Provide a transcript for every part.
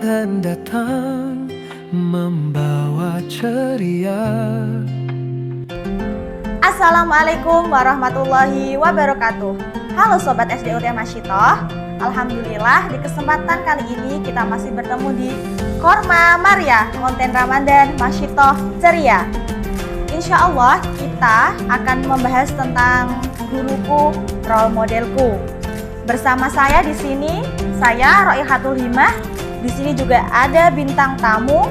Ramadan datang membawa ceria. Assalamualaikum warahmatullahi wabarakatuh. Halo Sobat SDUT Masyitoh. Alhamdulillah di kesempatan kali ini kita masih bertemu di Korma Maria, konten Ramadan Masyitoh Ceria. Insya Allah kita akan membahas tentang guruku, role modelku. Bersama saya di sini, saya Roihatul Himah. Di sini juga ada bintang tamu.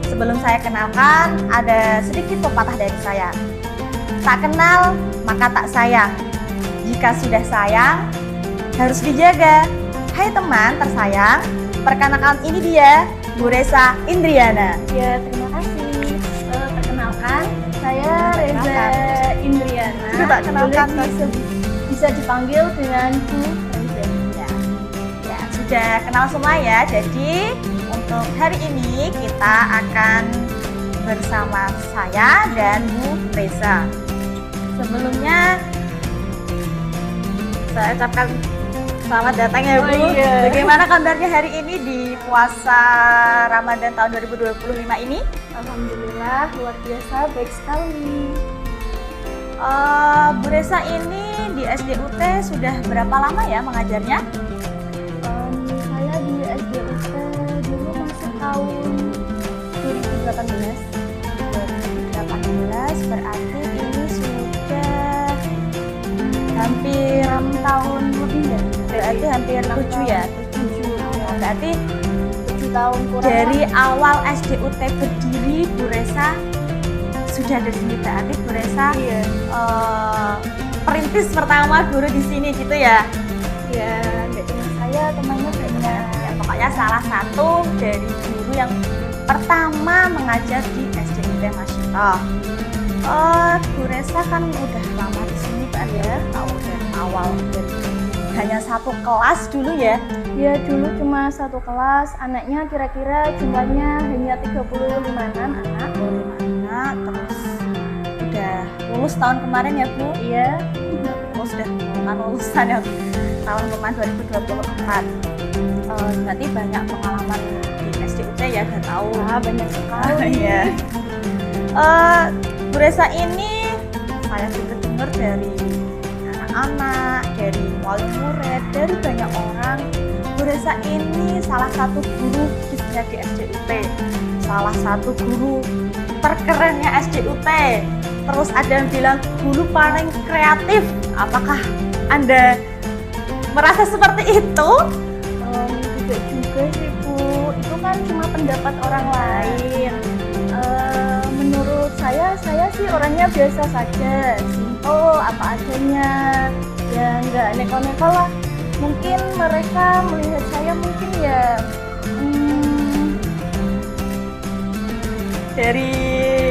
Sebelum saya kenalkan, ada sedikit pepatah dari saya. Tak kenal, maka tak sayang. Jika sudah sayang, harus dijaga. Hai teman tersayang, perkenalkan ini dia, Bu Reza Indriana. Ya, terima kasih. Perkenalkan, saya Reza Indriana. Coba kenalkan. Bisa dipanggil dengan Bu Reza. Ya, sudah kenal semua ya. Jadi untuk hari ini kita akan bersama saya dan Bu Reza. Sebelumnya saya ucapkan selamat datang ya Bu. Oh, iya. Bagaimana kabarnya hari ini di puasa Ramadan tahun 2025 ini? Alhamdulillah, luar biasa, baik sekali. Bu Reza ini di SDUT sudah berapa lama ya mengajarnya? Saya di SDUT dulu masuk tahun 2018. 2018 berarti ini sudah hampir 6 tahun lebih ya. berarti hampir 7 ya? 7. Berarti 7 tahun kurang. dari awal SDUT berdiri Bu Reza sudah ada di sini, berarti Bu Reza Iya. perintis pertama guru di sini gitu ya? Ya, nggak cuma saya, temannya banyak. Ya, pokoknya salah satu dari guru yang pertama mengajar di SDUT Masyitoh. Bu Reza kan udah lama di sini Pak ya, tahu dari awal dari hanya satu kelas dulu ya. Ya, dulu cuma satu kelas, anaknya kira-kira jumlahnya hanya 35-an anak. Nah, terus udah lulus tahun kemarin ya Bu? Iya, Sudah kan lulusan ya tahun kemarin 2024. Berarti banyak pengalaman di SDUT ya, udah tahu. banyak sekali. Iya. Bu Reza ini saya juga dengar dari anak-anak, dari wali murid, dari banyak orang. Bu Reza ini salah satu guru khususnya di SDUT, salah satu guru terkerennya SDUT. Terus ada yang bilang guru paling kreatif. Apakah Anda merasa seperti itu? Tidak juga sih Bu, itu kan cuma pendapat orang lain. Menurut saya sih orangnya biasa saja, simple, apa adanya, ya nggak neko-neko lah. Mungkin mereka melihat saya mungkin ya Dari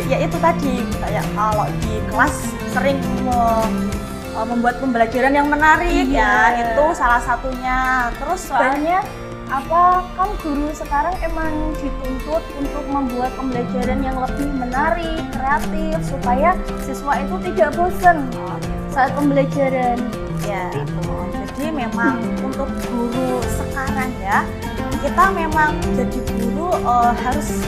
ya itu tadi, kayak kalau di kelas sering membuat pembelajaran yang menarik ya, Iya. itu salah satunya. Terus soalnya kan guru sekarang emang dituntut untuk membuat pembelajaran yang lebih menarik, kreatif, supaya siswa itu tidak bosan saat pembelajaran. ya jadi memang untuk guru sekarang ya, kita memang jadi guru harus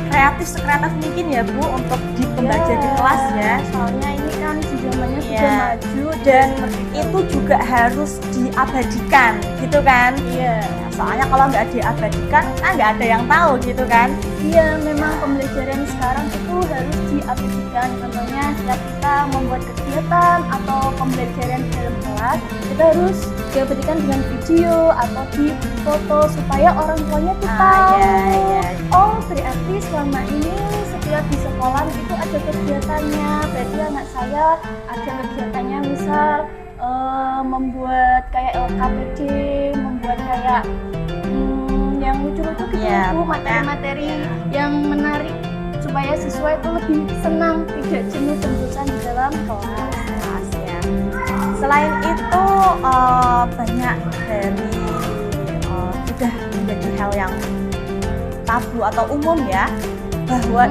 sekreatif mungkin ya Bu untuk di pembelajaran di kelas ya. Soalnya ini kan di zamannya sudah Iya. maju Dan itu juga harus diabadikan gitu kan. iya. Soalnya kalau nggak diabadikan kan nggak ada yang tahu gitu kan. Iya, memang pembelajaran sekarang itu harus diabadikan. Contohnya setiap kita membuat kegiatan atau pembelajaran dalam kelas, kita harus diabadikan dengan video atau di foto supaya orang tuanya tuh tahu. Iya. Oh, berarti selama ini setiap di sekolah itu ada kegiatannya. Berarti anak saya ada kegiatannya, misal membuat kayak LKPD, membuat kayak yang lucu-lucu gitu, Iya, Bu, materi-materi yang menarik supaya siswa itu lebih senang, tidak jenuh dan bosan di dalam kelas. Ya. Selain itu banyak dari sudah menjadi hal yang tabu atau umum ya, bahwa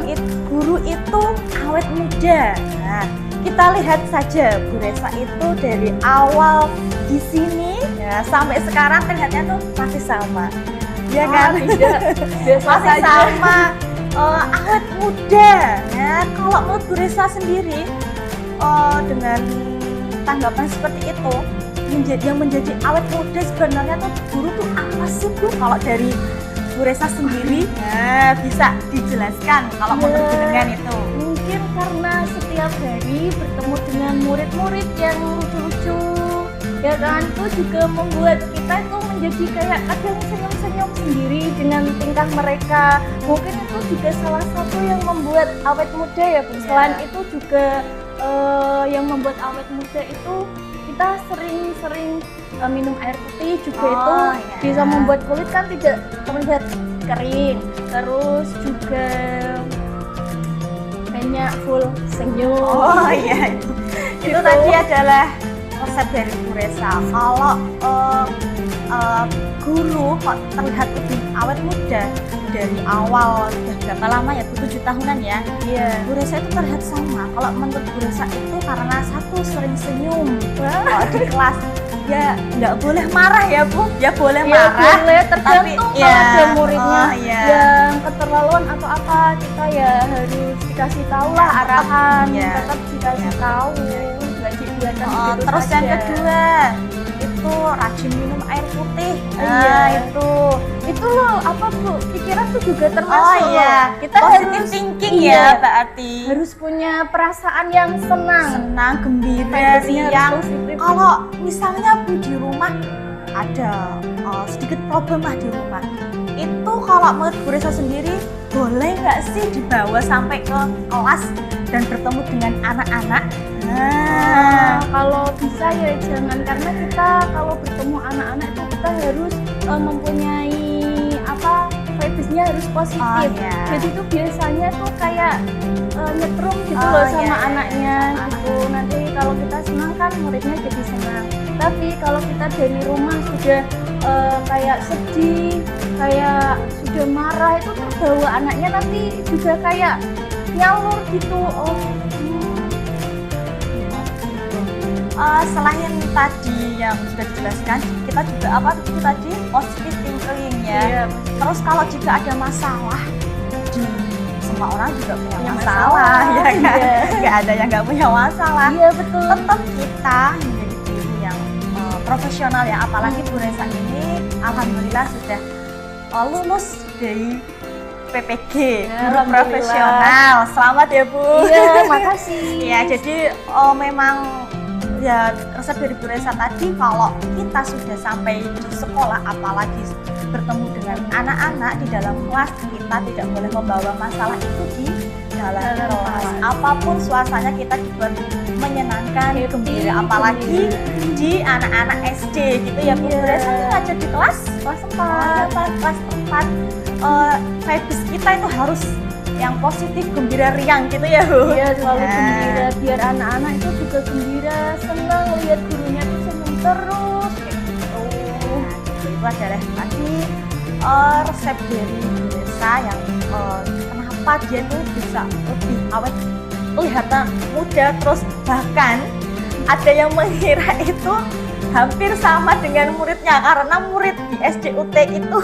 guru itu awet muda. Nah, kita lihat saja Bu Reza itu dari awal di sini ya sampai sekarang terlihatnya tuh masih sama. ya kan? Tidak, biasa Masih saja. sama awet muda. Ya, kalau menurut Bu Resa sendiri dengan tanggapan seperti itu, yang menjadi awet muda sebenarnya tuh guru tuh apa sih Bu? Kalau dari Bu Resa sendiri, ya, bisa dijelaskan kalau menurut dengan itu. Mungkin karena setiap hari bertemu dengan murid-murid yang lucu-lucu, ya kan, itu juga membuat kita itu menjadi kayak kadang senyum-senyum sendiri dengan tingkah mereka. Mungkin itu juga salah satu yang membuat awet muda ya Bu. Selain itu juga yang membuat awet muda itu kita sering-sering minum air putih juga itu bisa membuat kulit kan tidak terlihat kering. Terus juga banyak full senyum. Oh iya, itu tadi adalah resep dari Bu Resa. Kalau guru kok terlihat lebih awet muda dari awal, udah berapa lama ya, 7 tahunan ya? Iya. Bu Resa itu terlihat sama. Kalau menurut Bu Resa itu karena satu sering senyum kalau di kelas. Ya nggak boleh marah ya Bu, ya boleh marah. Boleh, tergantung tapi, kalau ada muridnya iya. yang keterlaluan atau apa, kita ya harus dikasih tahu lah arahan, ya. tetap dikasih tahu, nggak dibiarkan begitu Terus saja. yang kedua itu rajin minum air putih. Iya. Itu loh apa Bu, pikiran tuh juga termasuk loh. Kita positive harus thinking iya, ya berarti harus punya perasaan yang senang, senang, gembira, Vibrasinya harus riang. positif. Kalau misalnya Bu di rumah ada sedikit problem lah di rumah, itu kalau menurut Bu Resa sendiri boleh nggak sih dibawa sampai ke kelas dan bertemu dengan anak-anak? Kalau bisa ya jangan, karena kita kalau bertemu anak-anak itu kita harus mempunyai apa, vibes-nya harus positif. Jadi itu biasanya tuh kayak nyetrum gitu loh sama anaknya gitu. Nanti kalau kita senang kan muridnya jadi senang. Tapi kalau kita dari rumah sudah kayak sedih, kayak sudah marah, itu terbawa anaknya nanti juga kayak nyalur gitu. Selain tadi yang sudah dijelaskan, kita juga apa itu tadi positive thinking ya. Iya, Terus kalau jika ada masalah, semua orang juga punya Punya masalah, masalah, ya kan? iya. Nggak ada yang nggak punya masalah. iya betul. Tetap kita menjadi guru yang profesional ya. Apalagi Bu Resa ini, alhamdulillah sudah lulus dari PPG, guru Alhamdulillah. profesional. Selamat ya Bu. Iya, makasih. Ya, jadi memang ya resep dari Bu Resa tadi, kalau kita sudah sampai di sekolah, apalagi bertemu dengan anak-anak di dalam kelas, kita tidak boleh membawa masalah itu di dalam kelas. Apapun suasananya kita dibuat menyenangkan, gembira, apalagi di anak-anak SD gitu ya Bu Resa. Ini ngajar di kelas 4. Kelas 4. Vibes kita itu harus yang positif, gembira, riang gitu ya Bu. Iya, selalu gembira, biar anak-anak itu juga gembira, senang lihat gurunya tuh senyum terus kayak gitu. Itu adalah tadi resep dari Bu Resa yang kenapa dia tuh bisa lebih awet, kelihatan muda, terus bahkan ada yang mengira itu hampir sama dengan muridnya, karena murid di SDUT itu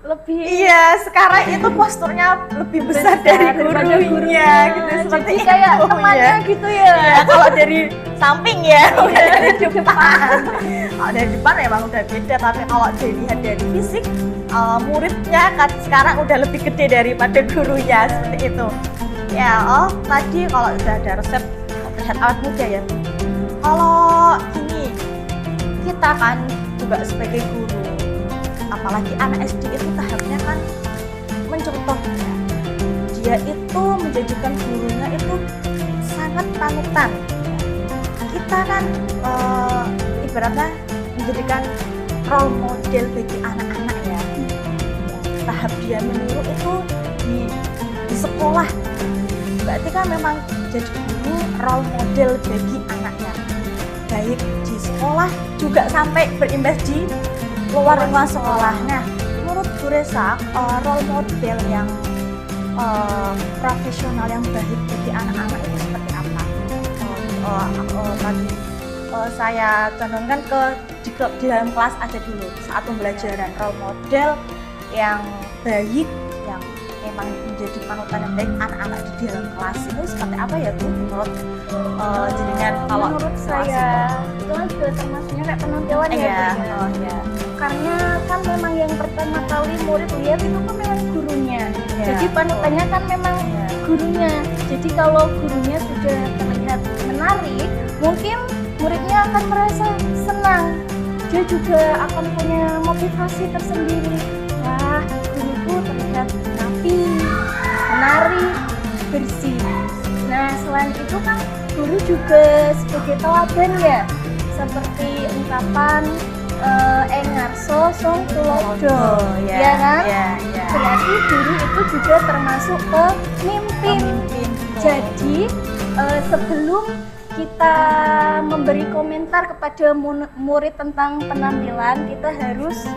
Lebih iya, sekarang itu posturnya lebih besar dari daripada gurunya gitu, seperti jadi kayak itu, temannya ya. gitu ya. Ya, kalau dari samping ya, bukan dari depan. Kalau dari depan memang udah beda, tapi kalau dilihat dari fisik, muridnya kan sekarang udah lebih gede daripada gurunya, seperti itu. Ya, tadi kalau udah ada resep terlihat awet muda ya. Kalau ini, kita kan juga sebagai guru, apalagi anak SD itu tahapnya kan mencontoh ya. Dia itu menjadikan gurunya itu sangat panutan. Kita kan ibaratnya menjadikan role model bagi anak-anak ya. Tahap dia meniru itu di sekolah. Berarti kan memang jadi guru role model bagi anaknya. Baik di sekolah juga sampai berimbas di luar sekolah. Nah, menurut Bu Resa, role model yang profesional yang baik bagi anak-anak itu seperti apa? Tadi saya condongkan di dalam kelas aja dulu saat pembelajaran, role model yang baik, yang memang menjadi panutan yang baik anak-anak di dalam kelas itu seperti apa ya Bu menurut jenengan? Kalau menurut kelas saya itu kan juga termasuknya kayak penampilan itu? ya, Iya, Bu, ya. oh ya. Karena kan memang yang pertama kali murid lihat itu kan memang gurunya. Iya, Jadi panutannya kan memang Iya. gurunya. Jadi kalau gurunya sudah terlihat menarik, mungkin muridnya akan merasa senang. Dia juga akan punya motivasi tersendiri. Wah, guruku terlihat rapi, menarik, bersih. Nah, selain itu kan guru juga sebagai teladan ya, seperti ungkapan ngarso song tulodo, ya kan? Iya, iya. Berarti guru itu juga termasuk pemimpin. Pemimpin. Jadi sebelum kita memberi komentar kepada murid tentang penampilan, kita harus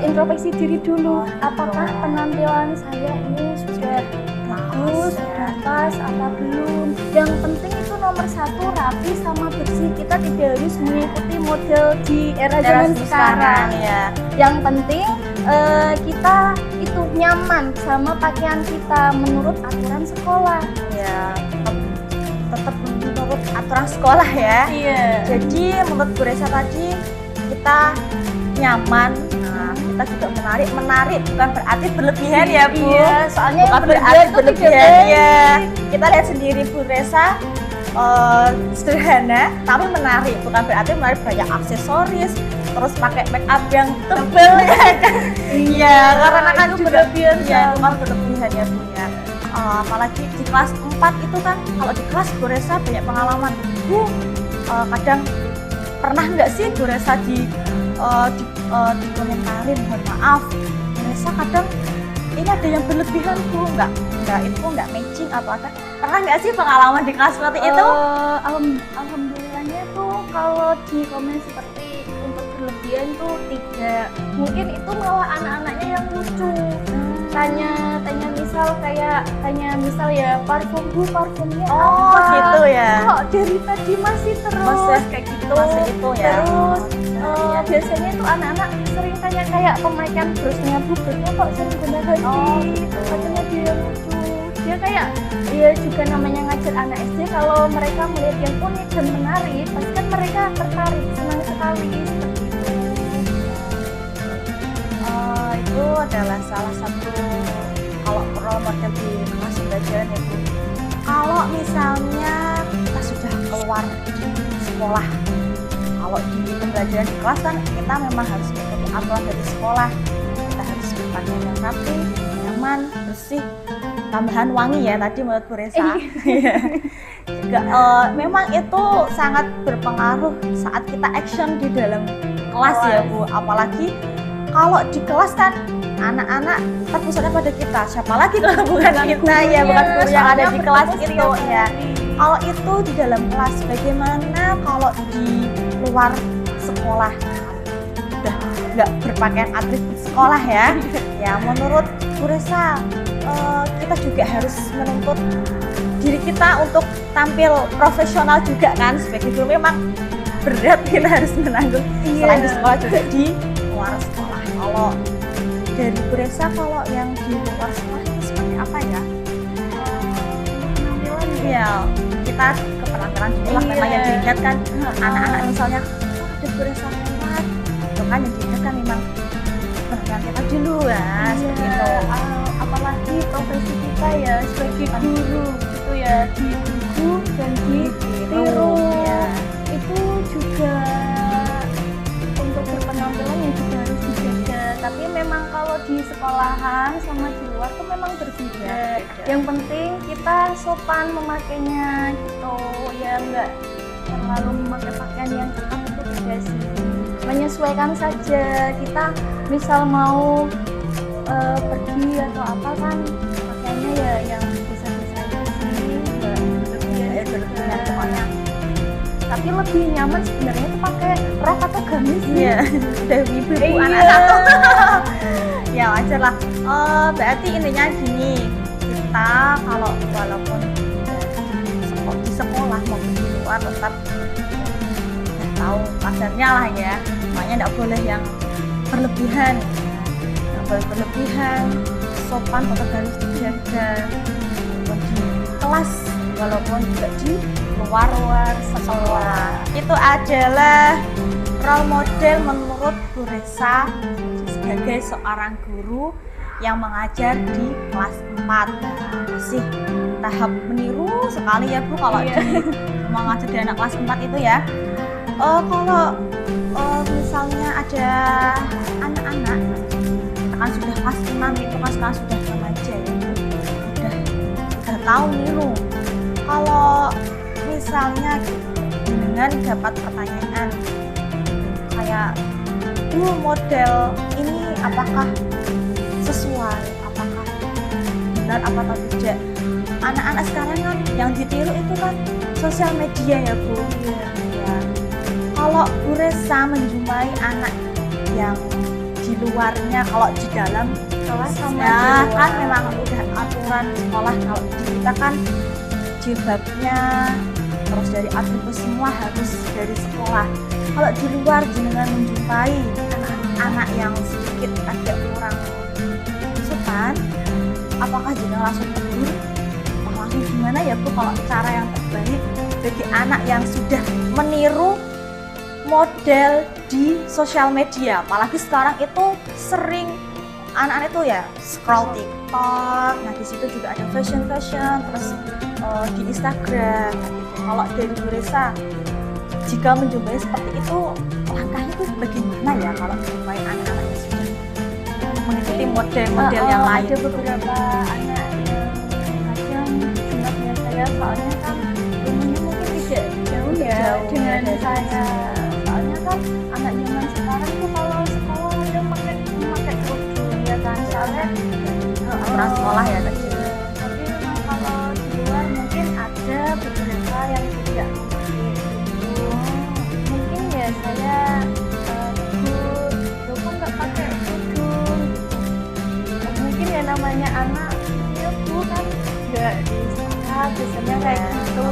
introspeksi diri dulu. Apakah penampilan saya ini sudah bagus, batas, apa belum? Yang penting itu nomor satu rapi sama bersih. Kita tidak harus mengikuti model di era zaman sekarang. Ya. Yang penting kita itu nyaman sama pakaian kita menurut aturan sekolah. Ya, tetap menurut aturan sekolah ya. Iya. Jadi menurut Bu Resa tadi kita nyaman, nah, kita juga menarik bukan berarti berlebihan ya Bu. Iya, soalnya Bukan yang berarti itu berlebihan tidak ya. Kita lihat sendiri Bu Resa sederhana tapi menarik, bukan berarti menarik banyak aksesoris, terus pakai make up yang tebel ya kan. Iya, karena kan itu juga berlebihan, ya, kan? itu kan berlebihan ya Bu ya. Apalagi di kelas 4 itu kan, kalau di kelas Bu Resa banyak pengalaman. Bu, kadang pernah nggak sih Bu Resa dikomentarin, mohon maaf Bu Resa kadang ini ada yang berlebihan Bu, nggak matching atau apa, pernah nggak sih pengalaman di kelas seperti itu? Alhamdulillahnya tuh kalau di komen seperti untuk berlebihan tuh tidak. Mungkin itu malah anak-anaknya yang lucu. Tanya misal ya parfumnya Oh apa? gitu ya. Kok dari tadi masih terus Masih- kayak gitu. masih itu ya. Terus Iya. biasanya tuh anak-anak sering tanya kayak pemakaian brosnya brosnya kok sering guna lagi. Oh, gitu. Katanya dia lucu. Dia kayak dia juga namanya ngajar anak SD, kalau mereka melihat yang unik dan menarik, pasti kan mereka tertarik, senang sekali seperti itu. Itu adalah salah satu kalau role model di kelas pembelajaran ya Bu. Kalau misalnya kita sudah keluar sekolah, kalau di pembelajaran di kelas kan kita memang harus mengikuti aturan dari sekolah. Kita harus berpakaian yang rapi, nyaman, bersih, tambahan wangi ya tadi menurut Bu Resa. Iya. Juga memang itu sangat berpengaruh saat kita action di dalam kelas ya Bu. Apalagi kalau di kelas kan anak-anak terpusatnya pada kita, siapa lagi kalau bukan kita ya, bukan guru yang ada di kelas itu ya. Kalau itu di dalam kelas, bagaimana kalau di luar sekolah udah nggak berpakaian atribut sekolah ya? Ya menurut Bu Resa kita juga harus menuntut diri kita untuk tampil profesional juga kan, sebagai guru memang berat kita harus menanggung selain di sekolah juga di luar sekolah. Kalau dari Bu Resa, kalau yang di luar sekolah itu seperti apa ya? Penampilan Ya kita ke penampilan dulu lah, memang yang dilihat kan anak-anak misalnya ada Bu Resa lewat, itu kan yang dilihat kan memang penampilan kita dulu ya, seperti itu. Apalagi profesi kita ya sebagai guru gitu ya, di guru dan di tiru ya. itu juga untuk berpenampilan yang juga harus dijaga. Tapi memang kalau di sekolahan sama di luar tuh memang berbeda. Yang penting kita sopan memakainya gitu ya, nggak terlalu memakai pakaian yang ketat, itu tidak sih. Menyesuaikan saja. Kita misal mau pergi atau apa kan pakaiannya ya yang bisa-bisa aja sih, nggak berlebihan pokoknya. Tapi lebih nyaman sebenarnya itu pakai rok atau gamis sih. Iya, udah ibu Iya. anak satu. Ya wajar lah. Berarti intinya gini, kita kalau walaupun di sekolah maupun di luar tetap tahu pasarnya lah ya. Makanya nggak boleh yang berlebihan. Nggak boleh berlebihan, sopan tetap harus dijaga walaupun di kelas, walaupun juga di luar sekolah. Itu adalah role model menurut Bu Resa sebagai seorang guru yang mengajar di kelas 4. Masih tahap meniru sekali ya Bu kalau di mengajar di anak kelas 4 itu ya. Kalau misalnya ada anak-anak kan sudah kelas 6 itu kan sekarang sudah remaja ya, udah tahu niru. Kalau misalnya dengan dapat pertanyaan kayak model ini apakah sesuai, apakah benar apa tidak, anak-anak sekarang kan yang ditiru itu kan sosial media ya Bu. Ya. Kalau Bu Resa menjumpai anak yang di luarnya, kalau di dalam kelas ya kan memang udah aturan sekolah, kalau di kita kan jilbabnya terus dari atribut semua harus dari sekolah. Kalau di luar jenengan menjumpai anak-anak yang sedikit agak kurang sopan, apakah jenengan langsung tegur? Langsung gimana ya Bu kalau cara yang terbaik bagi anak yang sudah meniru model di sosial media? Apalagi sekarang itu sering anak-anak itu ya scroll TikTok, nah di situ juga ada fashion terus di Instagram. Kalau dari Bu Resa, jika menjumpai seperti itu, langkahnya itu bagaimana ya kalau menjumpai anak-anak yang sudah mengikuti model-model yang lain? Ada beberapa anak yang kadang jumlahnya saya, soalnya kan umumnya mungkin tidak jauh ya dengan saya. Soalnya kan anak zaman sekarang tuh kalau sekolah ada pakai kerudung ya kan, soalnya Orang sekolah ya tadi. tapi memang kalau di luar mungkin ada beberapa yang tidak memakai kerudung. Mungkin ya saya tegur, lo kok nggak pakai kerudung gitu. Mungkin ya namanya anak ya Bu kan nggak di sekolah biasanya kayak gitu.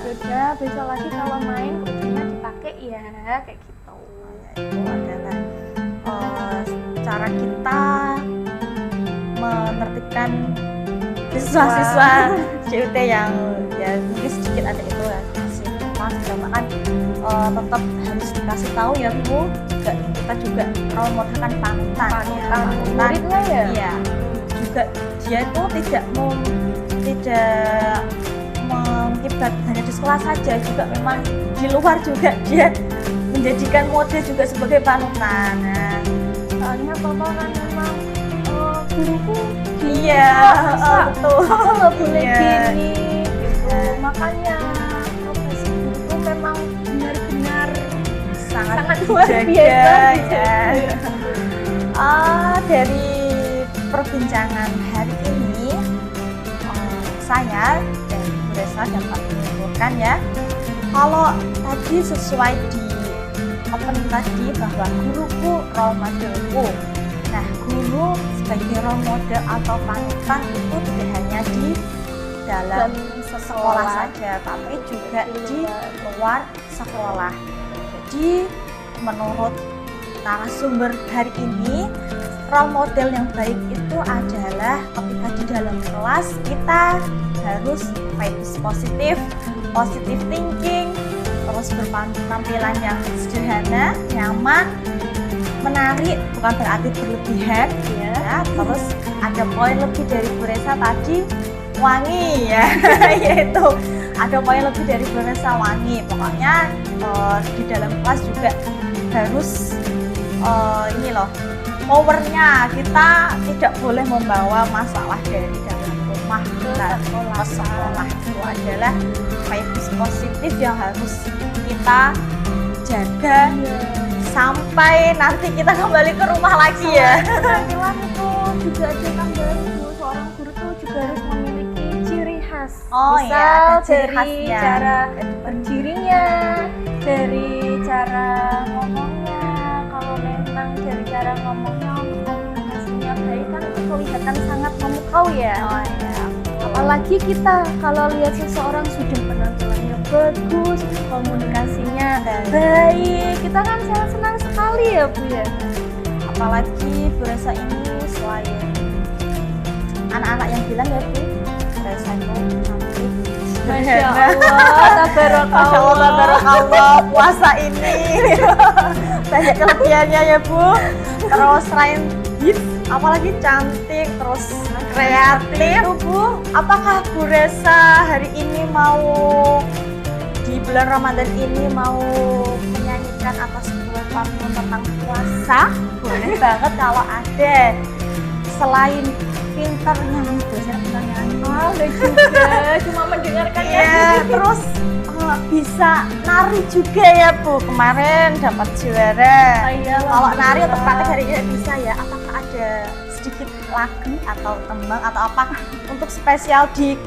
Udah besok lagi kalau main kerudungnya dipakai ya kayak gitu. Itu adalah cara kita menertibkan siswa-siswa CUT yang ya mungkin sedikit ada itu ya masih kan tetap harus dikasih tahu ya Bu, kita juga role model kan panutan Murid lah ya. Iya, juga dia itu tidak mengibat hanya di sekolah saja, juga memang di luar juga dia menjadikan model juga sebagai panutan. Nah, Soalnya papa kan memang guruku iya, betul. Aku nggak boleh Iya. gini gitu. Makanya profesi guru itu memang benar-benar sangat luar dijaga, biasa ya. Dari perbincangan hari ini, saya dan Bu Resa dapat menyimpulkan ya, kalau tadi sesuai di opening tadi bahwa guruku role modelku. Nah, guru sebagai role model atau panutan itu tidak hanya di dalam sekolah saja, tapi juga di luar sekolah. Jadi, menurut narasumber hari ini, role model yang baik itu adalah ketika di dalam kelas kita harus vibes positif, positive thinking, terus berpenampilan yang sederhana, nyaman, menarik, bukan berarti berlebihan ya. Terus ada poin lebih dari Bu Resa tadi, wangi ya. Yaitu ada poin lebih dari Bu Resa, wangi. Pokoknya di dalam kelas juga harus ini loh, powernya kita tidak boleh membawa masalah dari dalam rumah ke sekolah. Itu adalah vibes positif yang harus kita jaga sampai nanti kita kembali ke rumah lagi ya. Penampilan itu juga ada tanggalan Bu, seorang guru tuh juga harus memiliki ciri khas. Oh Misal iya, ada ciri dari khasnya. cara berdirinya, dari cara ngomongnya. Kalau memang dari cara ngomongnya, komunikasinya baik kan itu kelihatan sangat memukau ya. Oh iya. Apalagi kita kalau lihat seseorang sudah penampilannya bagus, komunikasinya baik, kita kan sangat senang sekali ya Bu ya. apalagi Bu Resa ini selain anak-anak yang bilang ya Bu, Bu Resa itu cantik. Masya Allah, Masya Allah, tabarakallah, puasa ini banyak kelebihannya ya Bu. Terus selain hits, apalagi cantik, terus kreatif Bu. Apakah Bu Resa hari ini mau di bulan Ramadan ini mau menyanyikan atas sebuah pantun tentang puasa? Boleh banget kalau ada. Selain pinternya nih, biasanya pinter nyanyi. Enggak juga, cuma mendengarkan ya. Iya, terus bisa nari juga ya Bu. Kemarin dapat juara. Iya, Kalau nari untuk alhamdulillah. praktek hari ini bisa ya. Apakah ada sedikit lagu atau tembang atau apa untuk spesial di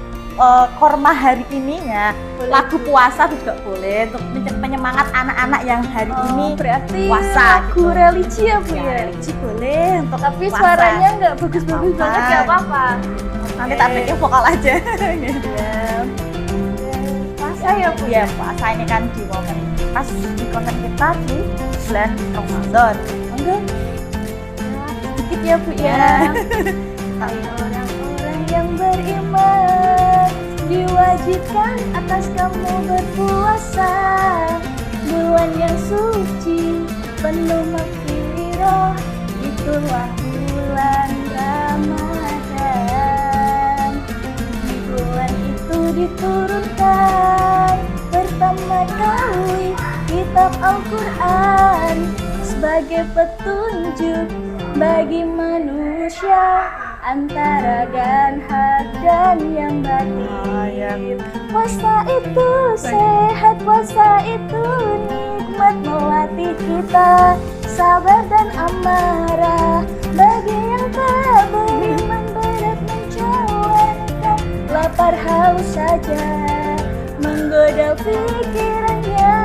Korma hari ini ya? Boleh, Lagu Bu. puasa juga boleh untuk penyemangat anak-anak yang hari ini berarti puasa lagu gitu. religi ya Bu Ya, ya. religi boleh untuk Tapi puasa. suaranya nggak bagus-bagus Nggak banget, apa-apa. nggak apa-apa. Nanti tak bikin vokal aja. Ya. Puasa ya Bu. Ya puasa ini kan di momen pas di konten kita di bulan Ramadan. Enggak. Ya, sedikit ya Bu ya. Hai orang-orang yang beriman, diwajibkan atas kamu berpuasa. Bulan yang suci, penuh maghfirah, itulah bulan Ramadan. Di bulan itu diturunkan pertama kali kitab Al-Quran sebagai petunjuk bagi manusia antara dan hak dan yang batin. Puasa itu sehat, puasa itu nikmat, melatih kita sabar dan amarah. Bagi yang tak beriman berat menjalankan, lapar haus saja menggoda pikirannya.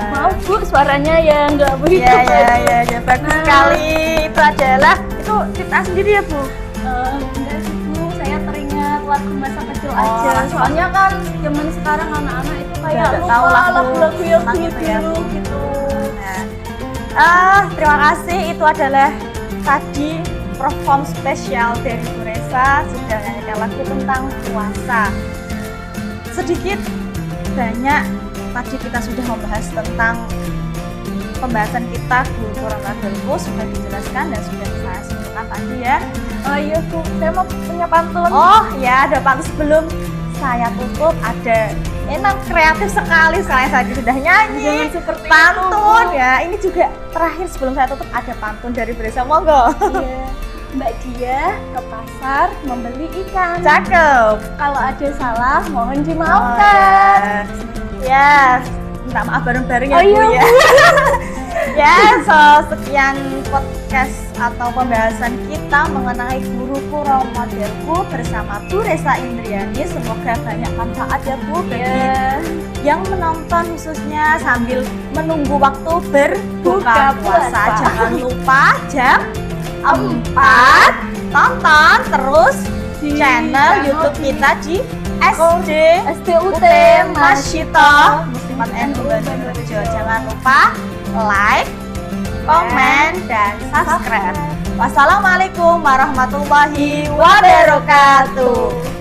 Maaf Bu, suaranya ya nggak begitu Ya, bagus sekali. Itu adalah itu cipta sendiri ya Bu. Enggak sih Bu, saya teringat lagu masa kecil Oh, aja. lagu. Soalnya kan zaman sekarang anak-anak itu kayak Udah lupa tahu lagu-lagu yang tentang itu ya, dulu Bu. gitu. Terima kasih. Itu adalah tadi perform spesial dari Bu Resa sudah nyanyikan lagu tentang puasa. Sedikit banyak tadi kita sudah membahas tentang pembahasan kita guru Ramadan sudah dijelaskan dan sudah saya sebutkan tadi ya. Oh iya Bu, saya mau punya pantun. Oh ya, ada pantun sebelum saya tutup ada. Emang kreatif sekali saya sudah nyanyi. Jangan seperti Pantun itu, Bu. ya. Ini juga terakhir sebelum saya tutup ada pantun dari Bu Resa, monggo. Iya. Mbak Dia ke pasar membeli ikan. Cakep. Kalau ada salah mohon dimaafkan. Ya, minta maaf bareng-bareng ya Oh, Bu iya, ya. Ya, sekian podcast atau pembahasan kita mengenai guruku role modelku bersama Bu Resa Indriani. Semoga banyak manfaat ya Bu bagi Iya. yang menonton khususnya sambil menunggu waktu berbuka Buka puasa. puasa. Jangan lupa jam 4 tonton terus Di channel channel YouTube kita di SDUT Masyito Muslimat NU Bandung Rejo. Jangan lupa like, komen, dan subscribe. Wassalamualaikum warahmatullahi wabarakatuh.